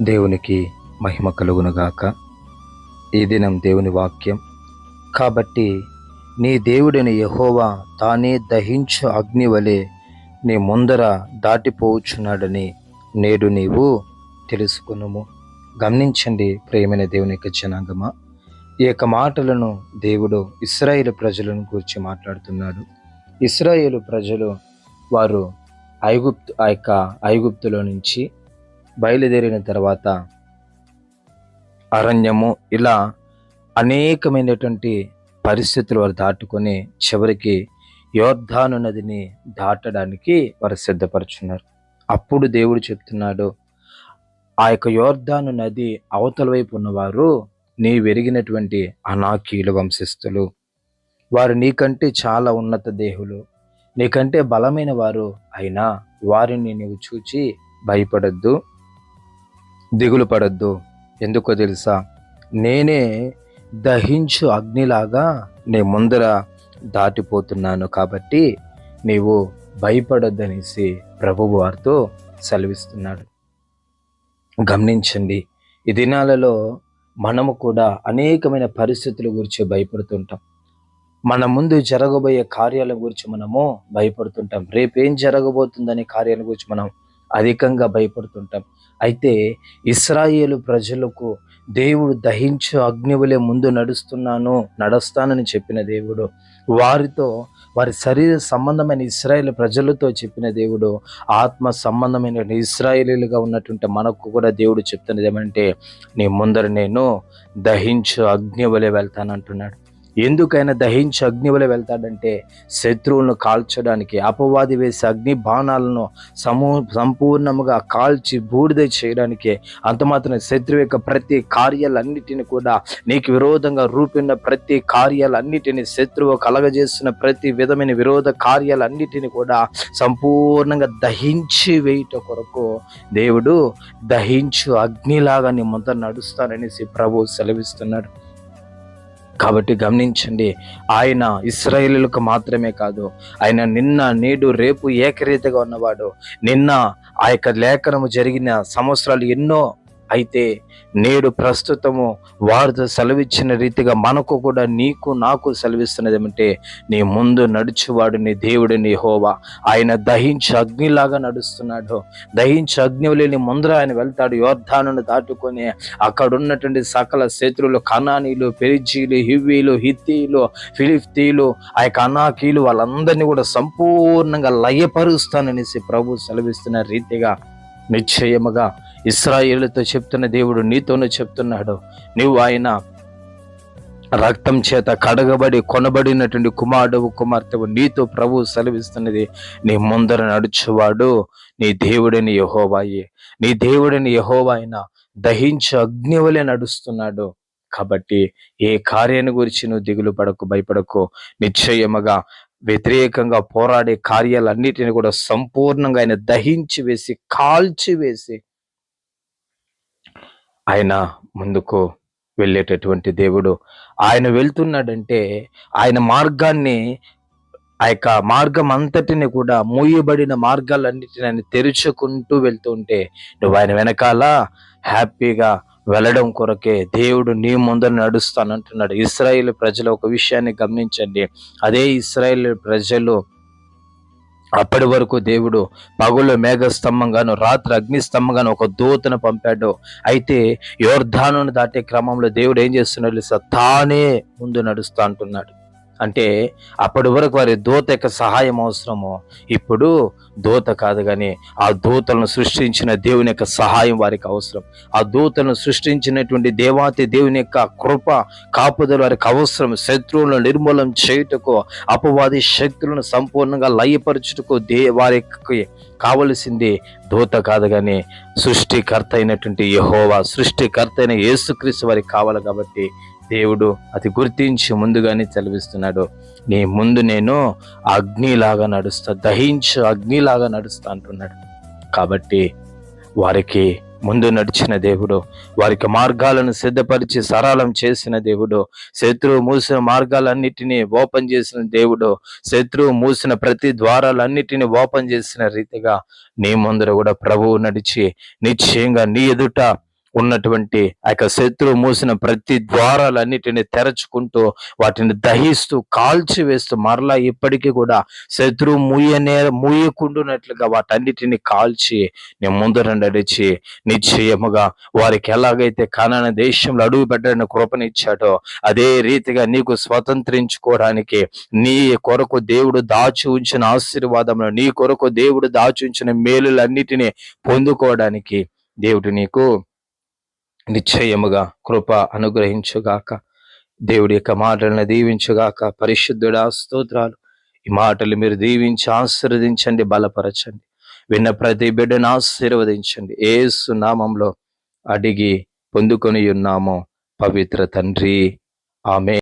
దేవునికి మహిమ కలుగునుగాక. ఈ దినం దేవుని వాక్యం. కాబట్టి నీ దేవుడైన యెహోవా తానే దహించు అగ్ని వలె నీ ముందర దాటిపోవచ్చున్నాడని నేడు నీవు తెలుసుకునుము. గమనించండి ప్రియమైన దేవుని యొక్క జనాంగమా, ఈ యొక్క మాటలను దేవుడు ఇశ్రాయేలు ప్రజలను గురించి మాట్లాడుతున్నాడు. ఇశ్రాయేలు ప్రజలు వారు ఐగుప్తులో నుంచి బయలుదేరిన తర్వాత అరణ్యము, ఇలా అనేకమైనటువంటి పరిస్థితులు వారు దాటుకొని చివరికి యోర్దాను నదిని దాటడానికి వారు సిద్ధపరుచున్నారు. అప్పుడు దేవుడు చెప్తున్నాడు, ఆ యొక్క యోర్దాను నది అవతల వైపు ఉన్నవారు నీ వెరిగినటువంటి అనాకీయుల వంశస్థులు. వారు నీకంటే చాలా ఉన్నత దేహులు, నీకంటే బలమైన వారు. అయినా వారిని నీవు చూచి భయపడద్దు, దిగులు పడద్దు. ఎందుకో తెలుసా? నేనే దహించు అగ్నిలాగా నీ ముందర దాటిపోతున్నాను, కాబట్టి నీవు భయపడొద్దనేసి ప్రభువు వారితో సెలవిస్తున్నాడు. గమనించండి, ఈ దినాలలో మనము కూడా అనేకమైన పరిస్థితుల గురించి భయపడుతుంటాం. మన ముందు జరగబోయే కార్యాల గురించి మనము భయపడుతుంటాం. రేపేం జరగబోతుందనే కార్యాల గురించి మనం అధికంగా భయపడుతుంటాం. అయితే ఇశ్రాయేలు ప్రజలకు దేవుడు దహించు అగ్ని వలె ముందు నడుస్తానని చెప్పిన దేవుడు, వారితో వారి శరీర సంబంధమైన ఇశ్రాయేలు ప్రజలతో చెప్పిన దేవుడు, ఆత్మ సంబంధమైన ఇశ్రాయేలీలుగా ఉన్నటువంటి మనకు కూడా దేవుడు చెప్తున్నది ఏమంటే, నీ ముందర నేను దహించు అగ్ని వలె వెళ్తానంటున్నాడు. ఎందుకైనా దహించి అగ్ని వలె వెళ్తాడంటే, శత్రువులను కాల్చడానికి, అపవాది వేసే అగ్ని బాణాలను సంపూర్ణముగా కాల్చి బూడిద చేయడానికి, అంత మాత్రం శత్రువు యొక్క ప్రతి కార్యాలన్నిటిని కూడా, నీకు విరోధంగా రూపిన ప్రతి కార్యాలన్నిటిని, శత్రువు కలగజేస్తున్న ప్రతి విధమైన విరోధ కార్యాలన్నిటిని కూడా సంపూర్ణంగా దహించి వేయుట కొరకు దేవుడు దహించు అగ్నిలాగా నీ ముందర నడుస్తాననేసి ప్రభువు సెలవిస్తున్నాడు. కాబట్టి గమనించండి, ఆయన ఇశ్రాయేలులకు మాత్రమే కాదు, ఆయన నిన్న నేడు రేపు ఏకరీతిగా ఉన్నవాడు. నిన్న ఆ యొక్క లేఖనము జరిగిన సంవత్సరాలు ఎన్నో అయితే నేడు ప్రస్తుతము వారితో సెలవిచ్చిన రీతిగా మనకు కూడా, నీకు నాకు సెలవిస్తున్నది ఏమంటే, నీ ముందు నడుచువాడు నీ దేవుడిని యెహోవా. ఆయన దహించి అగ్నిలాగా నడుస్తున్నాడు. దహించి అగ్ని లేని ముందర ఆయన వెళ్తాడు. యోర్దానును దాటుకొని అక్కడ ఉన్నటువంటి సకల శత్రువులు, కనానీలు, పెరిజీలు, హివ్వీలు, హిత్తీలు, ఫిలిస్తీయులు, ఆ యొక్క అనాకీలు, వాళ్ళందరినీ కూడా సంపూర్ణంగా లయపరుస్తాననేసి ప్రభు సెలవిస్తున్న రీతిగా నిశ్చయముగా ఇశ్రాయేలుతో చెప్తున్న దేవుడు నీతోనూ చెప్తున్నాడు. నీవు ఆయన రక్తం చేత కడగబడి కొనబడినటువంటి కుమారుడు కుమార్తెవు, నీతో ప్రభు సెలవిస్తున్నది, నీ ముందర నడుచువాడు నీ దేవుడిని యెహోవాయే. నీ దేవుడిని యెహోవా ఆయన దహించు అగ్ని వలె నడుస్తున్నాడు. కాబట్టి ఏ కార్యాన్ని గురించి నువ్వు దిగులు పడకు, భయపడకు. నిశ్చయముగా వ్యతిరేకంగా పోరాడే కార్యాలన్నిటిని కూడా సంపూర్ణంగా ఆయన దహించి వేసి, కాల్చి వేసి ఆయన ముందుకు వెళ్ళేటటువంటి దేవుడు. ఆయన వెళ్తున్నాడంటే ఆయన మార్గాన్ని, ఆ యొక్క మార్గం అంతటిని కూడా, మూయబడిన మార్గాలన్నిటిని ఆయన తెరుచుకుంటూ వెళ్తుంటే నువ్వు ఆయన వెనకాల హ్యాపీగా వెళ్ళడం కొరకే దేవుడు నీ ముందర నడుస్తానంటున్నాడు. ఇశ్రాయేలు ప్రజలు ఒక విషయాన్ని గమనించండి. అదే ఇశ్రాయేలు ప్రజలు అప్పటి వరకు దేవుడు పగులు మేఘస్తంభంగాను, రాత్రి అగ్నిస్తంభంగాను ఒక దూతను పంపాడు. అయితే యోర్దానును దాటే క్రమంలో దేవుడు ఏం చేస్తున్నాడు? తానే ముందు నడుస్తా అంటున్నాడు. అంటే అప్పటి వరకు వారి దూత యొక్క సహాయం అవసరము, ఇప్పుడు దూత కాదు కానీ ఆ దూతలను సృష్టించిన దేవుని యొక్క సహాయం వారికి అవసరం. ఆ దూతలను సృష్టించినటువంటి దేవాతి దేవుని యొక్క కృప, కాపుదల వారికి అవసరం. శత్రువులను నిర్మూలన చేయుటకు, అపవాది శక్తులను సంపూర్ణంగా లయపరచుటకు వారికి కావలసింది దూత కాదు కానీ సృష్టికర్త అయినటువంటి యెహోవా, సృష్టికర్త అయిన యేసుక్రీస్తు వారికి కావాలి. కాబట్టి దేవుడు అది గుర్తించి ముందుగానే సెలవిస్తున్నాడు, నీ ముందు నేను అగ్నిలాగా నడుస్తా, దహించు అగ్నిలాగా నడుస్తా అంటున్నాడు. కాబట్టి వారికి ముందు నడిచిన దేవుడు, వారికి మార్గాలను సిద్ధపరిచి సరళం చేసిన దేవుడు, శత్రువు మూసిన మార్గాలన్నిటినీ ఓపెన్ చేసిన దేవుడు, శత్రువు మూసిన ప్రతి ద్వారాలన్నిటినీ ఓపెన్ చేసిన రీతిగా నీ ముందర కూడా ప్రభువు నడిచి నిశ్చయంగా నీ ఎదుట ఉన్నటువంటి ఆ యొక్క శత్రువు మూసిన ప్రతి ద్వారాలన్నిటిని తెరచుకుంటూ వాటిని దహిస్తూ కాల్చివేస్తూ మరలా ఇప్పటికీ కూడా శత్రువు మూయకుండునట్లుగా వాటన్నిటిని కాల్చి నేను ముందర నడిచి నిశ్చయముగా వారికి ఎలాగైతే కనాన దేశంలో అడుగు పెట్టడానికి కృపనిచ్చాడో అదే రీతిగా నీకు స్వతంత్రించుకోవడానికి నీ కొరకు దేవుడు దాచి ఉంచిన ఆశీర్వాదములు, నీ కొరకు దేవుడు దాచి ఉంచిన మేలులన్నిటినీ పొందుకోవడానికి దేవుడు నీకు నిశ్చయముగా కృప అనుగ్రహించుగాక. దేవుడి యొక్క మాటలను దీవించుగాక. పరిశుద్ధుడా స్తోత్రాలు. ఈ మాటలు మీరు దీవించి ఆశీర్వదించండి, బలపరచండి. విన్న ప్రతి బిడ్డను ఆశీర్వదించండి. యేసు నామములో అడిగి పొందుకొని ఉన్నాము పవిత్ర తండ్రి, ఆమేన్.